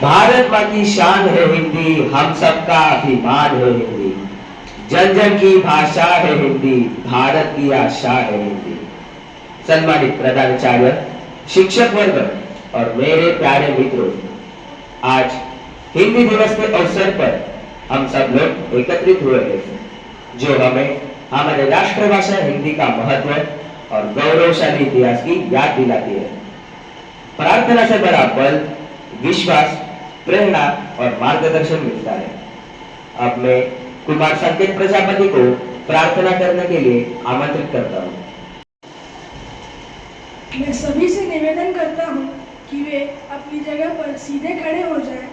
भारत माँ की शान है हिंदी, हम सबका अभिमान है हिंदी। जन जन की भाषा है हिंदी, भारत की आशा है हिंदी। सम्मानित प्रधानाचार्य, शिक्षक वर्ग और मेरे प्यारे मित्रों, आज हिंदी दिवस के अवसर पर हम सब लोग एकत्रित हुए हैं, जो हमें हमारे राष्ट्रभाषा हिंदी का महत्व और गौरवशाली इतिहास की याद दिलाती है। प्रार्थना से बड़ा बल, विश्वास, प्रेरणा और मार्गदर्शन मिलता है। अब मैं कुमार संकेत प्रजापति को प्रार्थना करने के लिए आमंत्रित करता हूँ। मैं सभी से निवेदन करता हूँ कि वे अपनी जगह पर सीधे खड़े हो जाएं,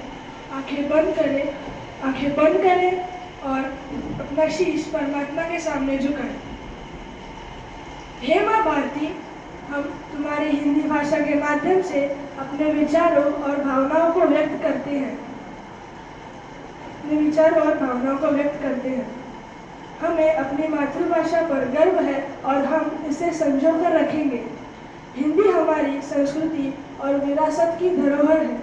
आंखें बंद करें और अपना शीश परमात्मा के सामने झुकाएं। हे माँ भारती, हम तुम्हारी हिंदी भाषा के माध्यम से अपने विचारों और भावनाओं को व्यक्त करते हैं। हमें अपनी मातृभाषा पर गर्व है और हम इसे संजो कर रखेंगे। हिंदी हमारी संस्कृति और विरासत की धरोहर है।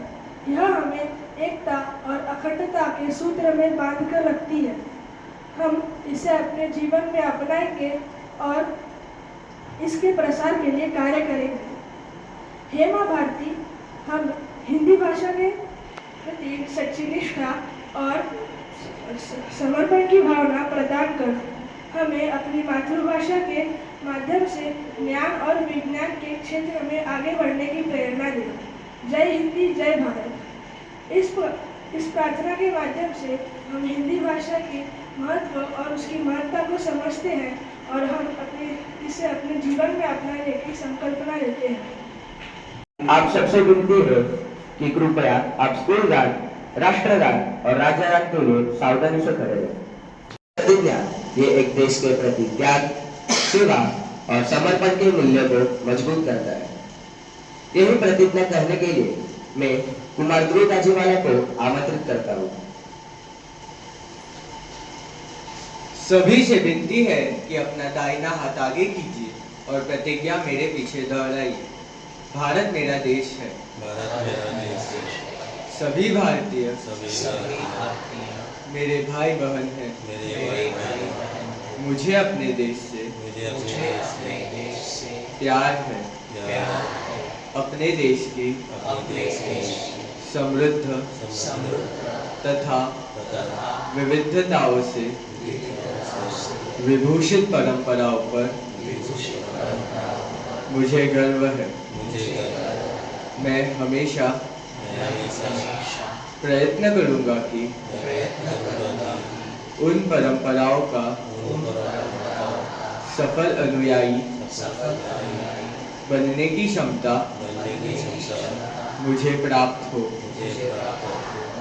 यह हमें एकता और अखंडता के सूत्र में बांध कर रखती है। हम इसे अपने जीवन में अपनाएंगे और इसके प्रसार के लिए कार्य करेंगे। हे माँ भारती, हम हिंदी भाषा के प्रति सच्ची निष्ठा और समर्पण की भावना प्रदान कर हमें अपनी मातृभाषा के माध्यम से ज्ञान और विज्ञान के क्षेत्र में आगे बढ़ने की प्रेरणा दे। जय हिंदी, जय भारत। इस प्रार्थना के माध्यम से हम हिंदी भाषा के महत्व और उसकी महत्ता को समझते हैं और हम इसे अपने जीवन में अपनाने की संकल्पना लेते हैं। आप सबसे विनती है कि कृपया आप स्कूल गान, राष्ट्रगान और राज्यगान के लिए सावधानी से खड़े रहें। प्रतिज्ञा ये एक देश के प्रति त्याग, सेवा और समर्पण के मूल्य को मजबूत करता है। यही प्रतिज्ञा करने के लिए मैं कुमार ध्रुव ताजीवाला को आमंत्रित करता हूँ। सभी से विनती है कि अपना दाहिना हाथ आगे कीजिए और प्रतिज्ञा मेरे पीछे दोहराइए। भारत मेरा देश है। सभी भारतीय मेरे भाई बहन हैं। मुझे अपने देश से प्यार है। अपने देश की समृद्ध तथा विविधताओं से विभूषित परंपराओं पर मुझे गर्व है। मैं हमेशा प्रयत्न करूंगा कि उन परंपराओं का सफल अनुयायी बनने की क्षमता मुझे प्राप्त हो।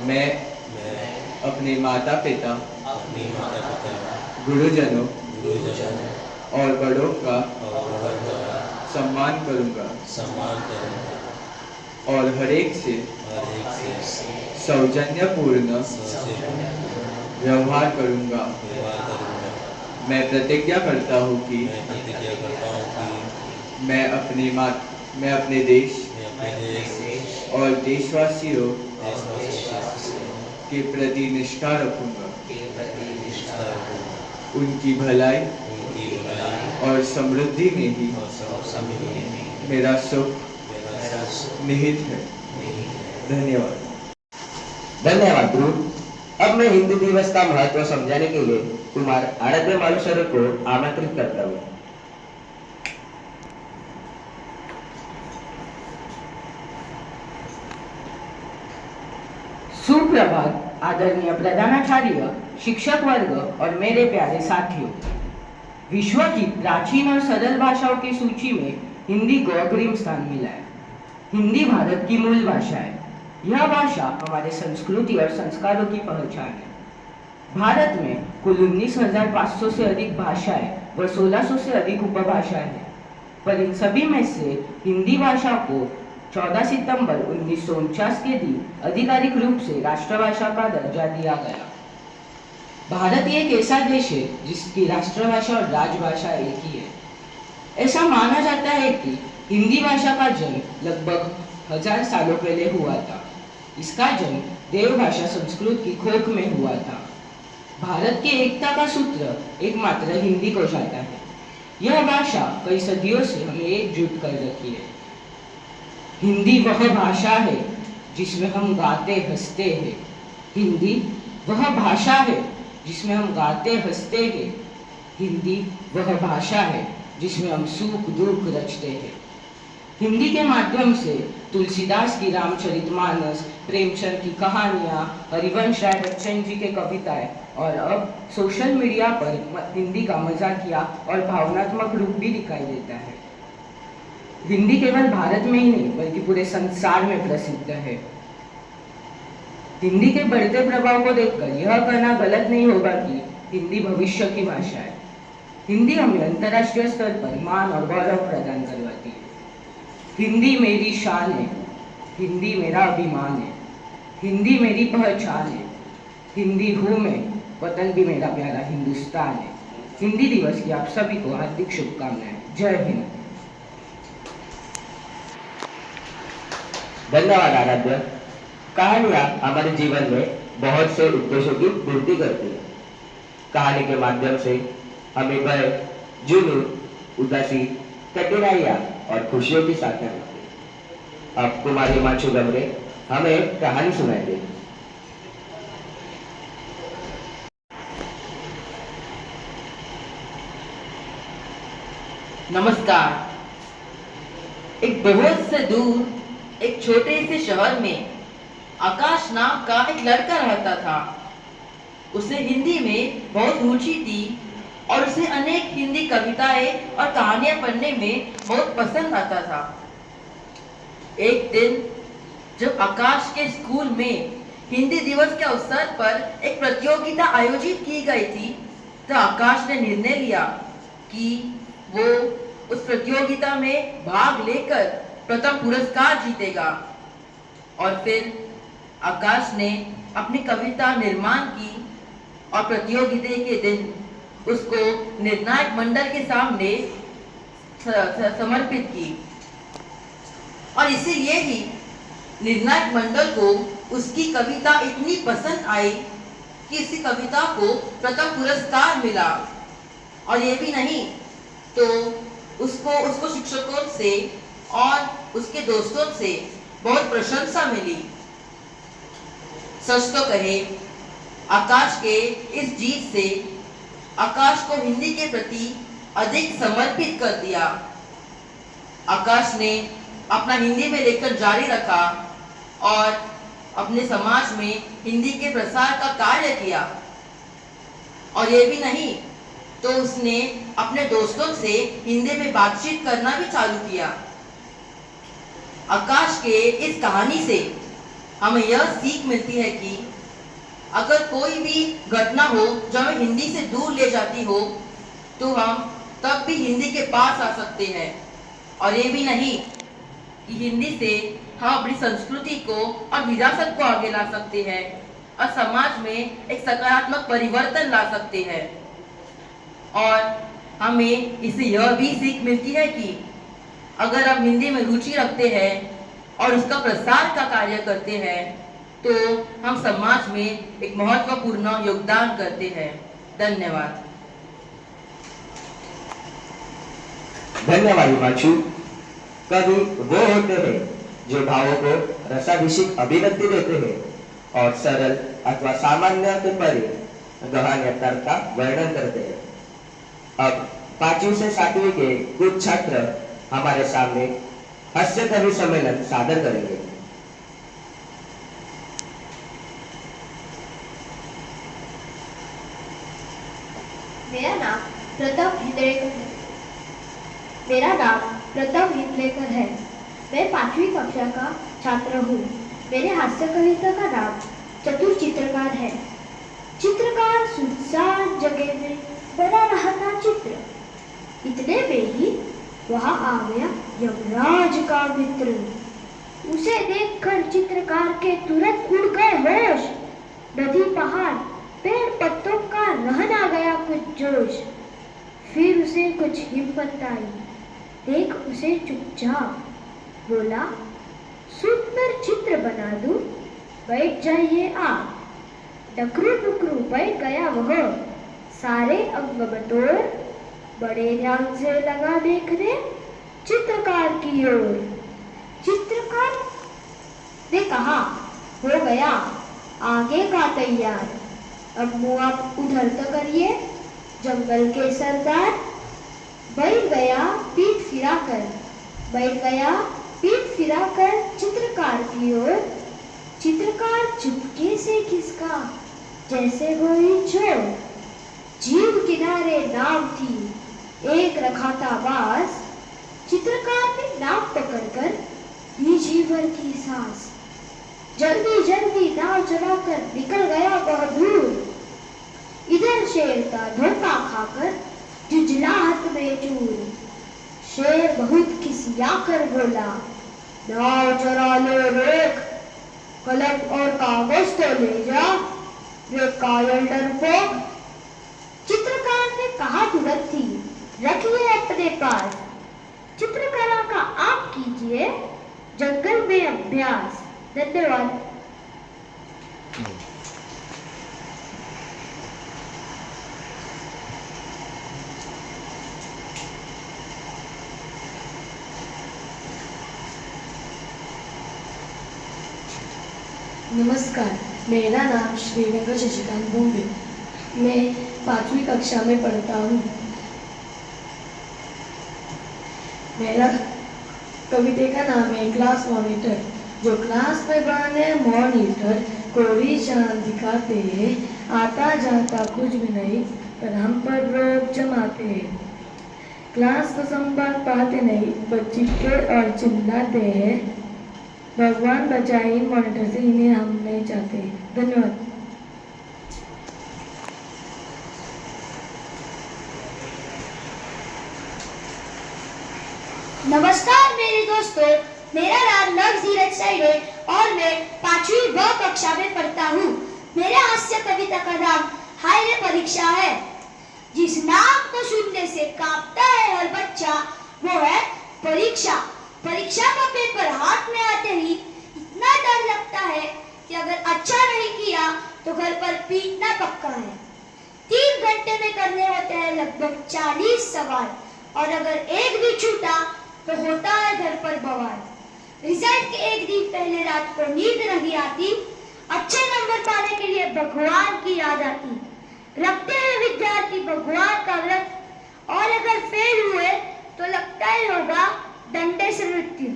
मैं अपने माता पिता, गुरुजनों और बड़ों का सम्मान करूंगा और हर एक से सौजन्यपूर्ण व्यवहार करूंगा। मैं प्रतिज्ञा करता हूँ कि मैं अपने देश और देशवासियों के प्रति निष्ठा रखूंगा। उनकी भलाई और समृद्धि में ही मेरा सुख निहित है। धन्यवाद ध्रुव। अब मैं हिंदी दिवस का महत्व समझाने के लिए कुमार आराध्य मालुसरे को आमंत्रित करता हूँ। सुप्रभात आदरणीय प्रधानाचार्य, शिक्षक वर्ग और मेरे प्यारे साथियों। विश्व की प्राचीन और सरल भाषाओं की सूची में हिंदी को अग्रिम स्थान मिला है। हिंदी भारत की मूल भाषा है। यह भाषा हमारे संस्कृति और संस्कारों की पहचान है। भारत में कुल 19,500 से अधिक भाषाएं व 1,600 से अधिक उपभाषाएं हैं, पर इन सभी में से हिंदी भाषा को 14 सितंबर 1949 के दिन आधिकारिक रूप से राष्ट्रभाषा का दर्जा दिया गया। भारत एक ऐसा देश है जिसकी राष्ट्रभाषा और राजभाषा एक ही है। ऐसा माना जाता है कि हिंदी भाषा का जन्म लगभग 1000 सालों पहले हुआ था। इसका जन्म देवभाषा संस्कृत की खोख में हुआ था। भारत की एकता का सूत्र एकमात्र हिंदी को जाता है। यह भाषा कई सदियों से हमें एकजुट कर रखी है। हिंदी वह भाषा है जिसमें हम गाते हंसते हैं। हिंदी वह भाषा है जिसमें हम गाते हंसते हैं। हिंदी वह भाषा है जिसमें हम सुख दुख रचते हैं। हिंदी के माध्यम से तुलसीदास की रामचरितमानस, प्रेमचंद की कहानियाँ, हरिवंश राय बच्चन जी के कविताएं और अब सोशल मीडिया पर हिंदी का मजाकिया और भावनात्मक रूप भी दिखाई देता है। हिंदी केवल भारत में ही नहीं बल्कि पूरे संसार में प्रसिद्ध है। हिंदी के बढ़ते प्रभाव को देखकर यह कहना गलत नहीं होगा कि हिंदी भविष्य की भाषा है। हिंदी हमें अंतर्राष्ट्रीय स्तर पर मान और गौरव प्रदान करवाती है। हिंदी मेरी शान है, हिंदी मेरा अभिमान है, हिंदी मेरी पहचान है, हिंदी हूँ मैं, वतन भी मेरा प्यारा हिंदुस्तान है। हिंदी दिवस की आप सभी को हार्दिक शुभकामनाएं। जय हिंद। धन्यवाद आराध्य। कहानियाँ हमारे जीवन में बहुत से उद्देश्यों की पूर्ति करती है। कहानी के माध्यम से हमें भय, जुनून, उदासी, कठिनाइयाँ और खुशियों की साधना मिलती है। अब कुमारी माचू गमरे हमें कहानी सुनाएंगे। नमस्कार। एक बहुत से दूर एक छोटे से शहर में आकाश नाम का एक लड़का रहता था। उसे हिंदी में बहुत रुचि थी और उसे अनेक हिंदी कविताएं और कहानियां पढ़ने में बहुत पसंद आता था। एक दिन जब आकाश के स्कूल में हिंदी दिवस के अवसर पर एक प्रतियोगिता आयोजित की गई थी, तो आकाश ने निर्णय लिया कि वो उस प्रतियोगिता में भाग लेकर प्रथम पुरस्कार जीतेगा। और फिर आकाश ने अपनी कविता निर्माण की और प्रतियोगिता के दिन उसको निर्णायक मंडल के सामने समर्पित की। और इसीलिए ही निर्णायक मंडल को उसकी कविता इतनी पसंद आई कि इसी कविता को प्रथम पुरस्कार मिला। और ये भी नहीं तो उसको शिक्षकों से और उसके दोस्तों से बहुत प्रशंसा मिली। सच तो कहे, आकाश के इस जीत से आकाश को हिंदी के प्रति अधिक समर्पित कर दिया। आकाश ने अपना हिंदी में लेखन जारी रखा और अपने समाज में हिंदी के प्रसार का कार्य किया। और ये भी नहीं तो उसने अपने दोस्तों से हिंदी में बातचीत करना भी चालू किया। आकाश के इस कहानी से हमें यह सीख मिलती है कि अगर कोई भी घटना हो जो हमें हिंदी से दूर ले जाती हो, तो हम तब भी हिंदी के पास आ सकते हैं। और ये भी नहीं कि हिंदी से हम अपनी संस्कृति को और विरासत को आगे ला सकते हैं और समाज में एक सकारात्मक परिवर्तन ला सकते हैं। और हमें इससे यह भी सीख मिलती है कि अगर हम हिंदी में रुचि रखते हैं और उसका प्रसार का कार्य करते हैं, तो हम समाज में एक महत्वपूर्ण योगदान करते हैं। धन्यवाद। धन्यवाद हिमांशु। कवि वो होते हैं जो भावों को रसाभिषेक अभिव्यक्ति देते हैं और सरल अथवा सामान्य के परे गहन यथार्थ का वर्णन करते हैं। अब 5वीं से 7वीं के कुछ छात्र हमारे सामने हास्य कवि सम्मेलन सादर करेंगे। मेरा नाम प्रथम हिंदलेकर है। मैं 5वीं कक्षा का छात्र हूँ। मेरे हास्य कविता का नाम चतुर चित्रकार है। चित्रकार सुनसान जगह में बना रहा था चित्र। इतने में ही वहां आ गया यमराज का मित्र। उसे देखकर चित्रकार के तुरंत उड़ गए होश। नदी, पहाड़, पेड़ पत्तों का रहन आ गया कुछ जोश। फिर उसे कुछ हिम्मत आई, देख उसे चुपचाप बोला, सुंदर चित्र बना दूं बैठ जाइए आप। डकरू टुकरू बैठ गया वह, सारे अंग बटोर, बड़े ध्यान से लगा देखने चित्रकार की ओर। चित्रकार ने कहा, हो गया आगे का तैयार, अब मुँह आप उधर तो करिए जंगल के सरदार। बैठ गया पीठ फिराकर, बैठ गया पीठ फिराकर चित्रकार की ओर। चित्रकार चुपके से खिसका जैसे कोई चोर। झील किनारे नाव थी, एक रखा था बास। चित्रकार ने नाव पकड़कर ली जी भर की सांस। जल्दी जल्दी नाव चलाकर निकल गया वह दूर। इधर शेर का धोखा खाकर जुझलाहट में चूर। शेर बहुत खिसिया कर बोला, नाव चरा ले रेख, कलम और कागज तो ले जा रे कायल डरपोक। चित्रकार ने कहा तुरंत ही, रखिए अपने पास, चित्रकला का आप कीजिए जंगल में अभ्यास। धन्यवाद। नमस्कार, मेरा नाम श्रीनगर शशिकांत बोंबे। मैं 5वीं कक्षा में पढ़ता हूँ। मेरा कविता का नाम है क्लास मॉनिटर। जो क्लास में बने मॉनिटर कोरी चांद दिखाते हैं, आता जाता कुछ भी नहीं पर हम पर रोक जमाते हैं। क्लास तो संभाल पाते नहीं पर चिपके और चिल्लाते हैं। भगवान बचाए इन मॉनिटर से, इन्हें हम नहीं चाहते। धन्यवाद। नमस्कार मेरे दोस्तों, मेरा नाम नवजीरत सैद है और मैं 5वीं ब कक्षा में पढ़ता हूँ। मेरे हास्य कविता का नाम हाय रे परीक्षा है। जिस नाम को सुनने से कांपता है हर बच्चा, वो है परीक्षा। परीक्षा का पेपर हाथ में आते ही इतना डर लगता है कि अगर अच्छा नहीं किया तो घर पर पीटना पक्का है। 3 घंटे में करने होते हैं लगभग 40 सवाल और अगर एक भी छूटा तो होता है घर पर बवाल। रिजल्ट के एक दिन पहले रात को नींद नहीं आती, अच्छे नंबर पाने के लिए भगवान की याद आती। रखते हैं विद्यार्थी भगवान का व्रत और अगर फेल हुए तो लगता ही होगा डंडे से मृत्यु।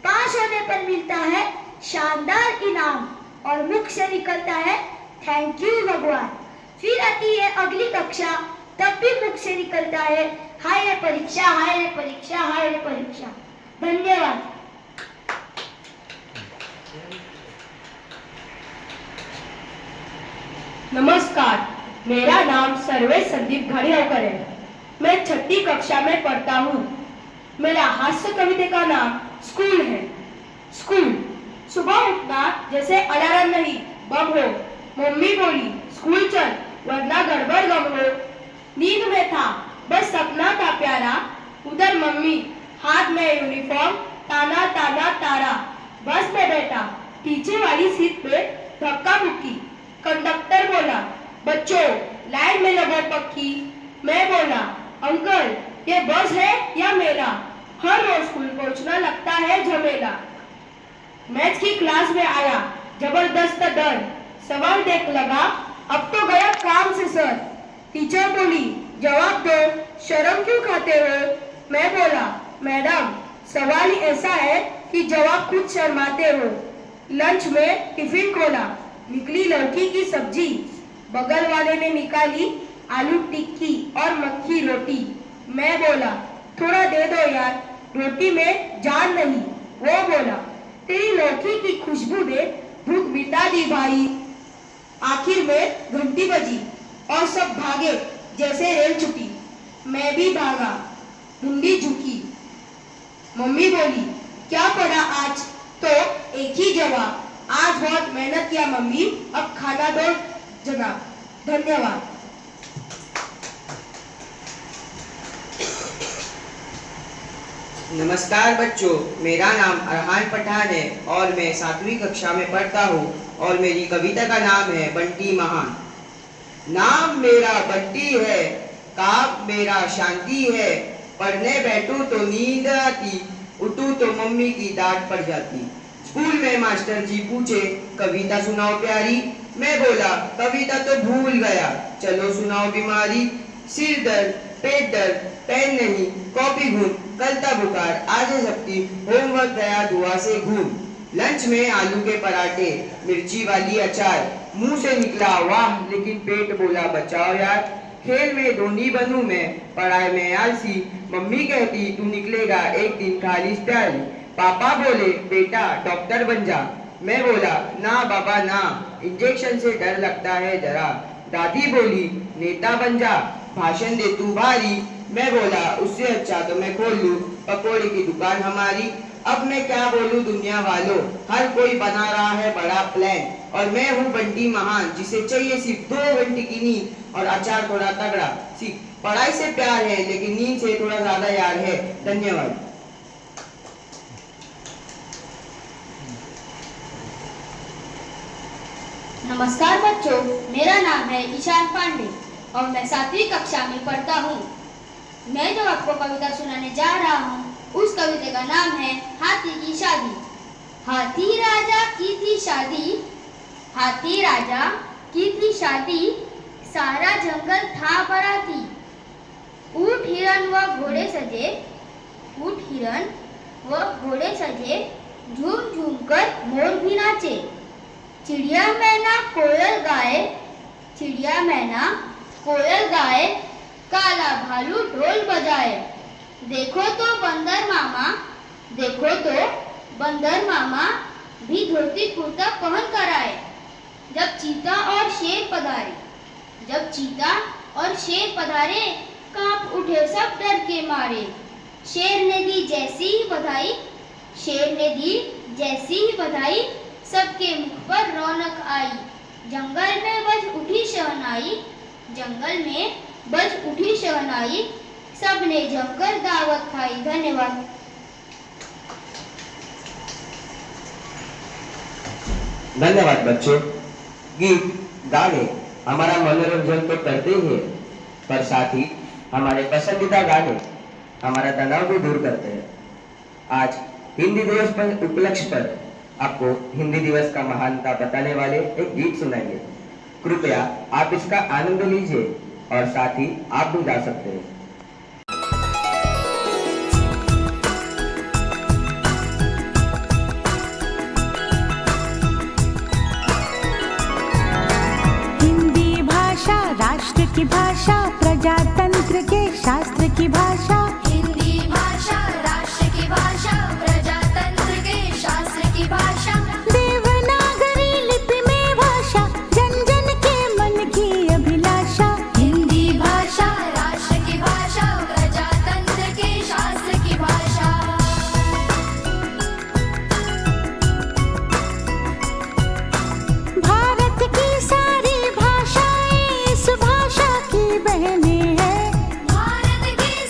पास होने पर मिलता है शानदार इनाम और मुख से निकलता है थैंक यू भगवान। फिर आती है अगली कक्षा, तब भी मुख से निकलता है हाय रे परीक्षा, हाय रे परीक्षा, हाय रे परीक्षा। धन्यवाद। नमस्कार, मेरा नाम सर्वेश संदीप घड़ियालकर है। मैं 6ठी कक्षा में पढ़ता हूँ। मेरा हास्य कविता का नाम स्कूल है। स्कूल। सुबह उठना जैसे अलार्म नहीं, बम हो। मम्मी बोली स्कूल चल वरना गड़बड़ गम हो। नींद में था बस सपना था प्यारा, उधर मम्मी हाथ में यूनिफॉर्म, ताना ताना तारा। बस में बैठा पीछे वाली सीट पे धक्का मुक्की। कंडक्टर बोला बच्चों लाइन में लगो पक्की। मैं बोला अंकल ये बस है या मेरा, हर रोज स्कूल पहुंचना लगता है झमेला। मैथ्स की क्लास में आया जबरदस्त डर, सवाल देख लगा अब तो गया काम से सर। टीचर बोली जवाब दो, शर्म क्यों खाते हो। मैं बोला मैडम सवाल ही ऐसा है कि जवाब खुद शर्माते हो। लंच में टिफिन खोला, निकली लौकी की सब्जी। बगल वाले ने निकाली आलू टिक्की और मक्खी रोटी। मैं बोला थोड़ा दे दो यार, रोटी में जान नहीं। वो बोला तेरी लौकी की खुशबू ने भूख मिटा दी भाई। आखिर में घंटी बजी और सब भागे जैसे रेल छुटी। मैं भी भागा, मुंडी झुकी। मम्मी बोली क्या पढ़ा आज, तो एक ही जवाब आज बहुत मेहनत किया मम्मी, अब खाना दो जनाब। धन्यवाद। नमस्कार बच्चों, मेरा नाम अरहान पठान है और मैं 7वीं कक्षा में पढ़ता हूँ। और मेरी कविता का नाम है बंटी महान। नाम मेरा बंटी है, काम मेरा शांति है, पढ़ने बैठूं तो नींद आती, उठूं तो मम्मी की डांट पड़ जाती। स्कूल में मास्टर जी पूछे कविता सुनाओ प्यारी, मैं बोला कविता तो भूल गया, चलो सुनाओ बीमारी। सिर दर्द, पेट दर्द, पेन नहीं, कॉपी घूम, कल था बुखार, आज है सख्ती, होमवर्क गया धुआं से घूम। लंच में आलू के पराठे, मिर्ची वाली अचार, मुंह से निकला वाह, लेकिन पेट बोला बचाओ यार। खेल में धोनी बनूं मैं, पढ़ाई में आलसी, मम्मी कहती तू निकलेगा एक दिन खालिस प्यारी। पापा बोले बेटा डॉक्टर बन जा, मैं बोला ना बाबा ना, इंजेक्शन से डर लगता है जरा। दादी बोली नेता बन जा, भाषण दे तू भारी, मैं बोला उससे अच्छा तो मैं खोल लूं पकोड़े की दुकान हमारी। अब मैं क्या बोलूं दुनिया वालों, हर कोई बना रहा है बड़ा प्लान, और मैं हूँ बंटी महान जिसे चाहिए सिर्फ 2 घंटे की नींद और अचार थोड़ा तगड़ा। पढ़ाई से प्यार है लेकिन नींद से थोड़ा ज्यादा यार है। धन्यवाद। नमस्कार बच्चों, मेरा नाम है ईशान पांडे और मैं 7वीं कक्षा में पढ़ता हूँ। मैं जो आपको कविता सुनाने जा रहा हूँ उस कविता का नाम है हाथी की शादी। हाथी राजा की थी शादी, हाथी राजा की थी शादी, सारा जंगल था बाराती। ऊंट हिरन व घोड़े सजे, ऊंट हिरन व घोड़े सजे, झूम झूम कर मोर भी नाचे। चिड़िया मैना कोयल गाए, चिड़िया मैना कोयल गाए, काला भालू ढोल बजाए। देखो तो बंदर मामा, देखो तो बंदर मामा भी धोती कुर्ता पहन कर आए। जब चीता और शेर पधारे, जब चीता और शेर पधारे, कांप उठे सब डर के मारे। शेर ने दी जैसी ही बधाई, शेर ने दी जैसी ही बधाई, सबके मुख पर रौनक आई। जंगल में बज उठी शहनाई, जंगल में बज उठी शहनाई, सबने जमकर दावत खाई। धन्यवाद। धन्यवाद बच्चों। गीत गाने हमारा मनोरंजन तो करते ही है, पर साथ ही हमारे पसंदीदा गाने हमारा तनाव भी दूर करते हैं। आज हिंदी दिवस पर उपलक्ष्य पर आपको हिंदी दिवस का महानता बताने वाले एक गीत सुनाएंगे। कृपया आप इसका आनंद लीजिए और साथ ही आप भी गा सकते हैं। हिंदी भाषा राष्ट्र की भाषा, प्रजातंत्र के शास्त्र की भाषा। हिंदी भाषा राष्ट्र की भाषा, प्रजातंत्र के शास्त्र की भाषा। देवनागरी लिपि में भाषा, जन जन के मन की अभिलाषा। हिंदी भाषा राष्ट्र की भाषा, प्रजातंत्र के शास्त्र की भाषा। भारत की सारी भाषाएं इस भाषा की बहनें हैं। भारत की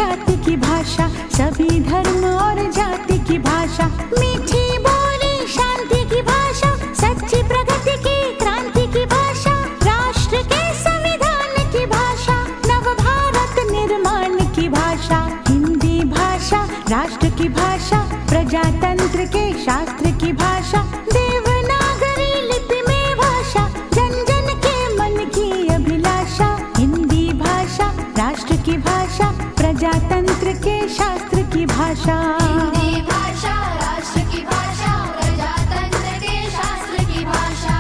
जाति की भाषा, सभी धर्म और जाति की भाषा, मीठी बोली शांति की भाषा, सच्ची प्रगति की क्रांति की भाषा, राष्ट्र के संविधान की भाषा, नव भारत निर्माण की भाषा, हिंदी भाषा राष्ट्र की भाषा, प्रजातंत्र के शास्त्र की भाषा, देवनागरी लिपि में भाषा, जन जन के मन की अभिलाषा, हिंदी भाषा राष्ट्र की भाषा, प्रजातंत्र के शास्त्र की भाषा। हिंदी भाषा राष्ट्र की भाषा, प्रजातंत्र के शास्त्र की भाषा।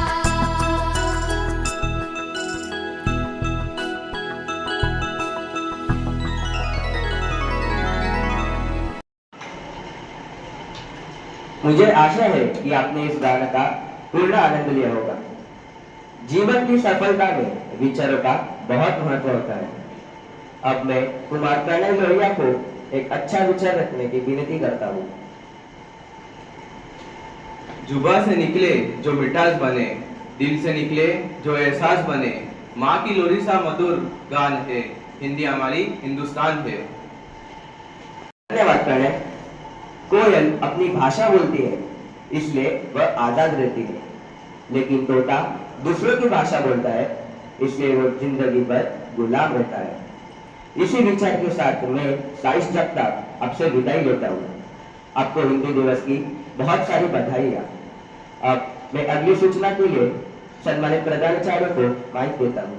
मुझे आशा है कि आपने इस गाना का पूर्ण आनंद लिया होगा। जीवन की सफलता में विचारों का बहुत महत्व होता है। अब मैं कुमार प्रणय लोहिया को एक अच्छा विचार रखने की विनती करता हूँ। जुबा से निकले जो मिठास बने, दिल से निकले जो एहसास बने, माँ की लोरी सा मधुर गान है, हिंदी हमारी हिंदुस्तान है। धन्यवाद प्रणय। कोयल अपनी भाषा बोलती है, इसलिए वह आजाद रहती है, लेकिन तोता दूसरों की भाषा बोलता है, इसलिए वो जिंदगी भर गुलाम रहता है। इसी विचार के साथ मैं साइश जगताप आपसे विदाई लेता हूँ। आपको हिंदी दिवस की बहुत सारी बधाइयाँ। अब मैं अगली सूचना के लिए सम्मानित प्रधानाचार्य को माइक देता हूँ।